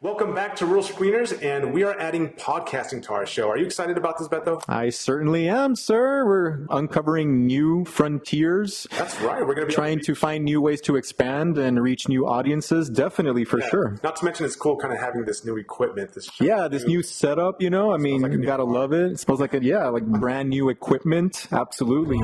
Welcome back to Rural Screeners, and we are adding podcasting to our show. Are you excited about this, Beto? I certainly am, sir. We're uncovering new frontiers. That's right. We're going to be trying to find new ways to expand and reach new audiences. Definitely, for sure. Not to mention, it's cool kind of having this new equipment. This new setup. I mean, like you gotta love it. It smells like like brand new equipment. Absolutely.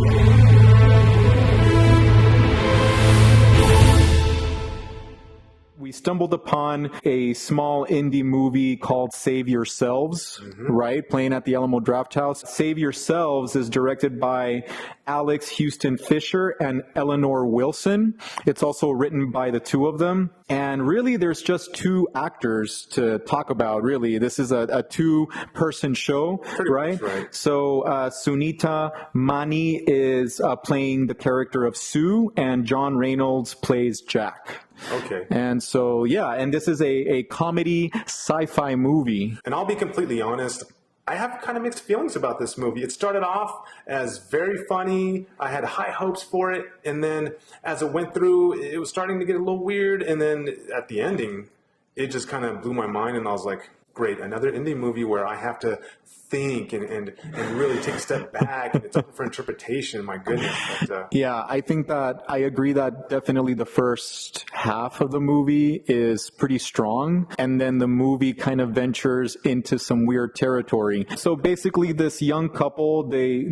We stumbled upon a small indie movie called Save Yourselves, right? Playing at the Alamo Drafthouse. Save Yourselves is directed by Alex Houston Fisher and Eleanor Wilson. It's also written by the two of them. And really, there's just two actors to talk about, really. This is a two-person show, right? So Sunita Mani is playing the character of Sue, and John Reynolds plays Jack. Okay. And so, and this is a comedy sci-fi movie. And I'll be completely honest, I have kind of mixed feelings about this movie. It started off as very funny. I had high hopes for it. And then as it went through, it was starting to get a little weird. And then at the ending, it just kind of blew my mind. And I was like, great, another indie movie where I have to think and really take a step back, and it's open for interpretation. My goodness. But, I think that I agree that definitely the first half of the movie is pretty strong, and then the movie kind of ventures into some weird territory. So basically, this young couple, they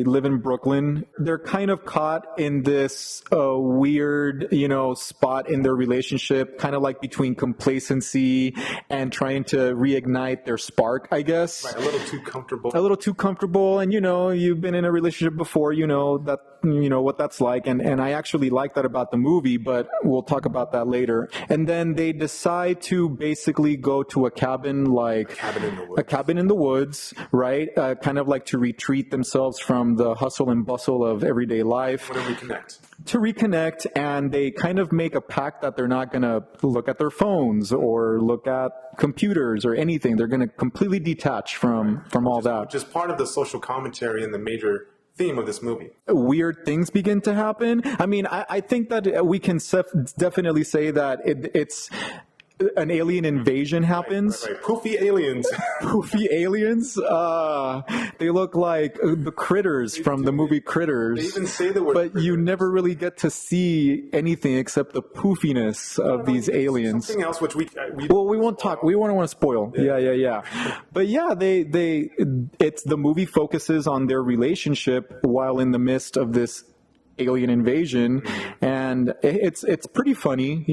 live in Brooklyn. They're kind of caught in this weird, spot in their relationship, kind of like between complacency and trying to reignite their spark, I guess. Right, a little too comfortable. A little too comfortable, and you've been in a relationship before, what that's like, and I actually like that about the movie, but we'll talk about that later. And then they decide to basically go to a cabin in the woods, right? Kind of like to retreat themselves from the hustle and bustle of everyday life. To reconnect, and they kind of make a pact that they're not going to look at their phones or look at computers or anything. They're going to completely detach from all that. Which is part of the social commentary and the major theme of this movie. Weird things begin to happen. I mean, I think that we can definitely say that it's an alien invasion happens. Right. Poofy aliens. Poofy aliens? They look like the critters from the movie Critters. They even say the word But critters. You never really get to see anything except the poofiness of these aliens. Something else which we won't talk. We won't want to spoil. Yeah. But it's the movie focuses on their relationship while in the midst of this alien invasion, and it's pretty funny,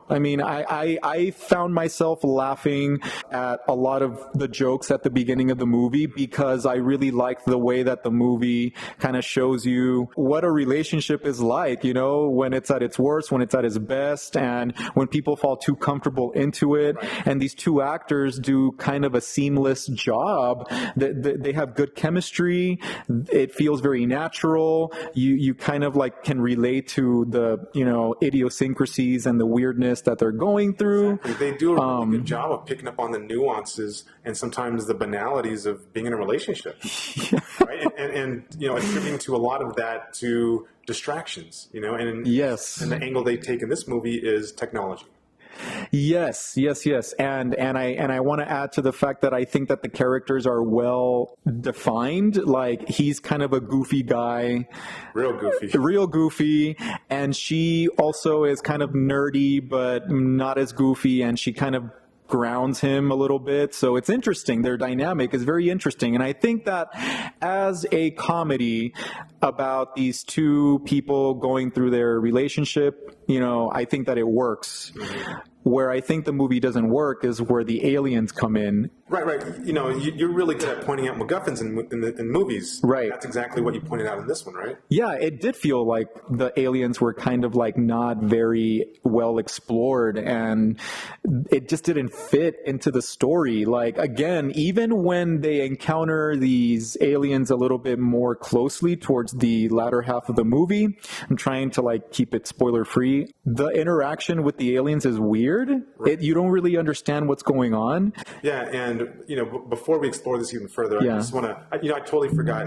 I mean, I found myself laughing at a lot of the jokes at the beginning of the movie because I really like the way that the movie kind of shows you what a relationship is like, when it's at its worst, when it's at its best, and when people fall too comfortable into it. And these two actors do kind of a seamless job. They have good chemistry. It feels very natural. You kind of like can relate to the idiosyncrasies and the weirdness that they're going through. Exactly. They do a really good job of picking up on the nuances and sometimes the banalities of being in a relationship, right? And attributing to a lot of that to distractions, and yes, and the angle they take in this movie is technology. Yes. And I want to add to the fact that I think that the characters are well defined. Like, he's kind of a goofy guy. Real goofy. And she also is kind of nerdy, but not as goofy. And she kind of grounds him a little bit. So it's interesting. Their dynamic is very interesting. And I think that as a comedy about these two people going through their relationship, I think that it works. Where I think the movie doesn't work is where the aliens come in. Right. You're really good at pointing out MacGuffins in movies. Right. That's exactly what you pointed out in this one, right? Yeah, it did feel like the aliens were kind of like not very well explored, and it just didn't fit into the story. Like, again, even when they encounter these aliens a little bit more closely towards the latter half of the movie, I'm trying to like keep it spoiler free. The interaction with the aliens is weird. Right. You don't really understand what's going on. Yeah, and before we explore this even further, I just want to, I totally forgot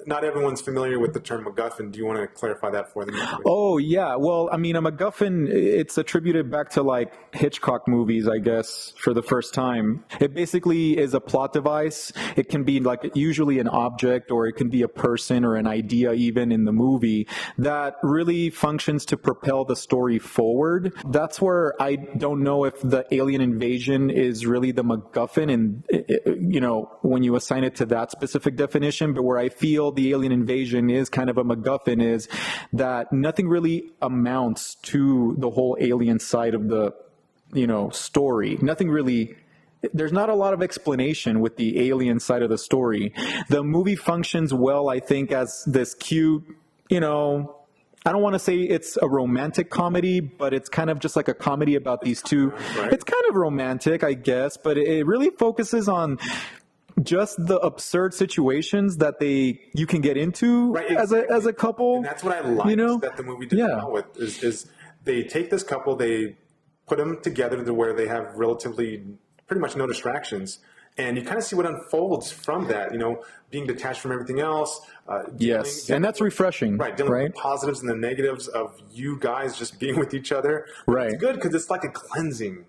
not everyone's familiar with the term MacGuffin. Do you want to clarify that for them? Oh, yeah. Well, I mean, a MacGuffin, it's attributed back to like Hitchcock movies, I guess, for the first time. It basically is a plot device. It can be like usually an object, or it can be a person or an idea even in the movie that really functions to propel the story forward. That's where I don't know if the alien invasion is really the MacGuffin and, you know, when you assign it to that specific definition, but where I feel the alien invasion is kind of a MacGuffin is that nothing really amounts to the whole alien side of the, you know, story. Nothing really, there's not a lot of explanation with the alien side of the story. The movie functions well, I think, as this cute, you know, I don't want to say it's a romantic comedy, but it's kind of just like a comedy about these two. Right. It's kind of romantic, I guess, but it really focuses on just the absurd situations that you can get into Right, as a couple. And that's what I liked, you know? that the movie did Yeah. well with is they take this couple, they put them together to where they have relatively pretty much no distractions, and you kind of see what unfolds from that. You know, being detached from everything else. Yes, and that's refreshing, Right, dealing right? with the positives and the negatives of you guys just being with each other. Right. It's good because it's like a cleansing.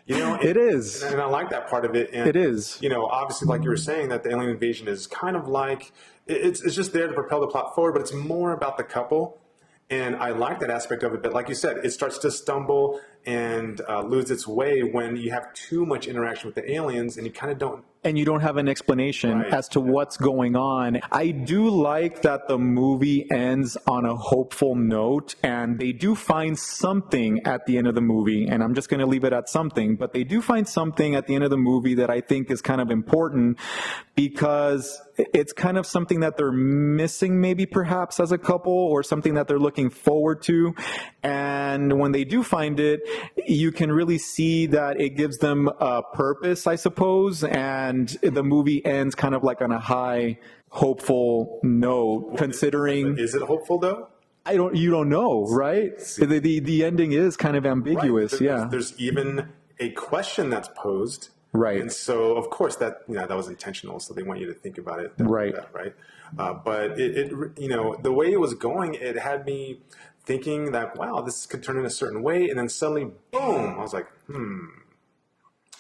You know, It is. and I like that part of it. And, It is. You know, obviously, like you were saying, that the alien invasion is kind of like it's just there to propel the plot forward, but it's more about the couple. And I like that aspect of it. But like you said, it starts to stumble and lose its way when you have too much interaction with the aliens, and you kind of don't. And you don't have an explanation Right. as to what's going on. I do like that the movie ends on a hopeful note, and they do find something at the end of the movie, and I'm just going to leave it at something, but they do find something at the end of the movie that I think is kind of important, because it's kind of something that they're missing maybe perhaps as a couple, or something that they're looking forward to. And when they do find it, you can really see that it gives them a purpose, I suppose, and the movie ends kind of like on a high, hopeful note, considering Is it hopeful though? you don't know, right? The ending is kind of ambiguous, yeah. There's even a question that's posed. Right. And so, of course, that that was intentional. So they want you to think about it. Right. Right. But it the way it was going, it had me thinking that, wow, this could turn in a certain way, and then suddenly, boom! I was like,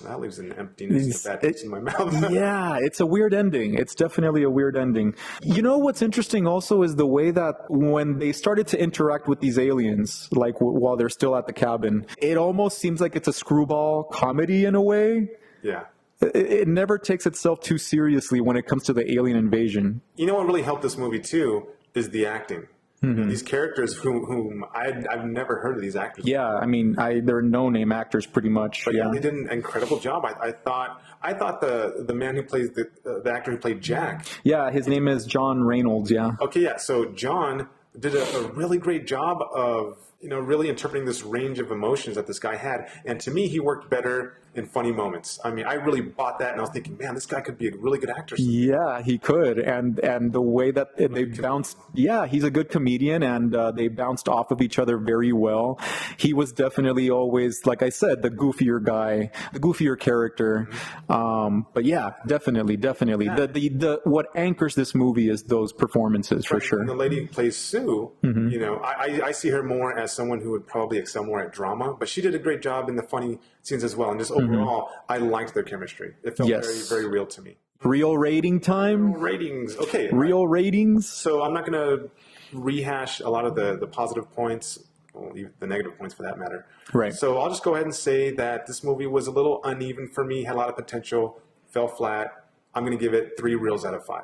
that leaves an emptiness, a bad taste in my mouth. Yeah, it's a weird ending. It's definitely a weird ending. You know what's interesting also is the way that when they started to interact with these aliens, like while they're still at the cabin, it almost seems like it's a screwball comedy in a way. Yeah. It never takes itself too seriously when it comes to the alien invasion. You know what really helped this movie too is the acting. These characters whom I've never heard of these actors. Yeah, I mean, they're no-name actors pretty much. But yeah, they did an incredible job. I thought the man who plays the actor who played Jack. Yeah, his name is John Reynolds. Yeah. Okay, yeah. So John did a really great job of really interpreting this range of emotions that this guy had, and to me, he worked better in funny moments. I mean, I really bought that, and I was thinking, man, this guy could be a really good actor. Yeah, he could, and the way that they bounced. Yeah, he's a good comedian, and they bounced off of each other very well. He was definitely always, like I said, the goofier guy, the goofier character. But yeah, definitely. Yeah. The what anchors this movie is those performances for sure. And the lady who plays Sue, I see her more as someone who would probably excel more at drama, but she did a great job in the funny scenes as well. And just overall, I liked their chemistry. It felt Yes. very, very real to me. Real rating time. Ratings, okay. Real ratings. So I'm not going to rehash a lot of the positive points, well, even the negative points for that matter. Right. So I'll just go ahead and say that this movie was a little uneven for me, had a lot of potential, fell flat. I'm going to give it 3 reels out of 5.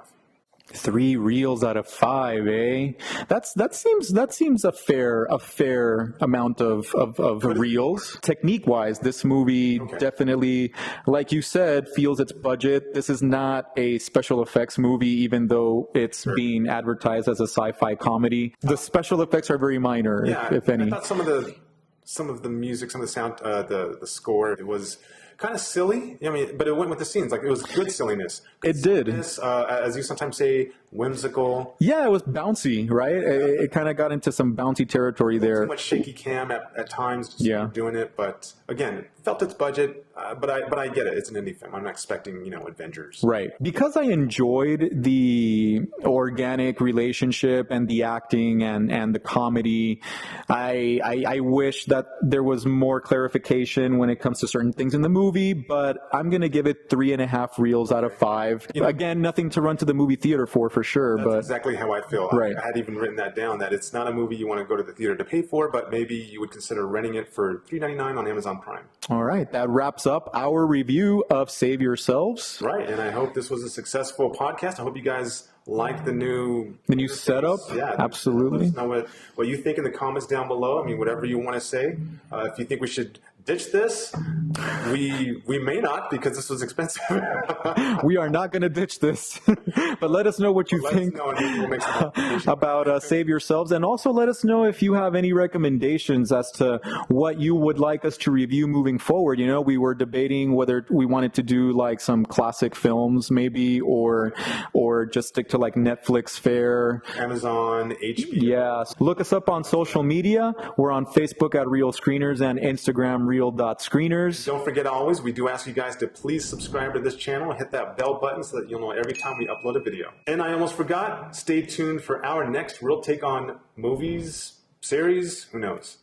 3 reels out of 5, eh? That seems a fair amount of reels. Technique wise, this movie definitely, like you said, feels its budget. This is not a special effects movie, even though it's being advertised as a sci-fi comedy. The special effects are very minor, if any. I thought some of the music, some of the sound, the score, it was kind of silly. I mean, but it went with the scenes. Like, it was good silliness. It did. As you sometimes say, whimsical. Yeah, it was bouncy, right? It kind of got into some bouncy territory there. Too much shaky cam at times, just Yeah. doing it. But again, felt its budget. But I get it. It's an indie film. I'm not expecting Avengers. Right. Because I enjoyed the organic relationship and the acting and the comedy, I wish that there was more clarification when it comes to certain things in the movie, but I'm going to give it 3.5 reels out of 5. Again, nothing to run to the movie theater for sure, That's but exactly how I feel. Right. I had even written that down, that it's not a movie you want to go to the theater to pay for, but maybe you would consider renting it for $3.99 on Amazon Prime. all right, that wraps up our review of Save Yourselves. Right, and I hope this was a successful podcast. I hope you guys like the new setup. Yeah, Absolutely. Let us know what you think in the comments down below. I mean, whatever you want to say. If you think we should ditch this, we may not, because this was expensive. We are not going to ditch this, but let us know what you Let us think know, and maybe we'll make some recommendations. about Save Yourselves, and also let us know if you have any recommendations as to what you would like us to review moving forward. We were debating whether we wanted to do like some classic films maybe, or just stick to like Netflix fare. Amazon, HBO. Yeah, look us up on social media. We're on Facebook at Real Screeners and Instagram real.screeners. Don't forget, always, we do ask you guys to please subscribe to this channel and hit that bell button so that you'll know every time we upload a video. And I almost forgot, stay tuned for our next Real Take on Movies series. Who knows?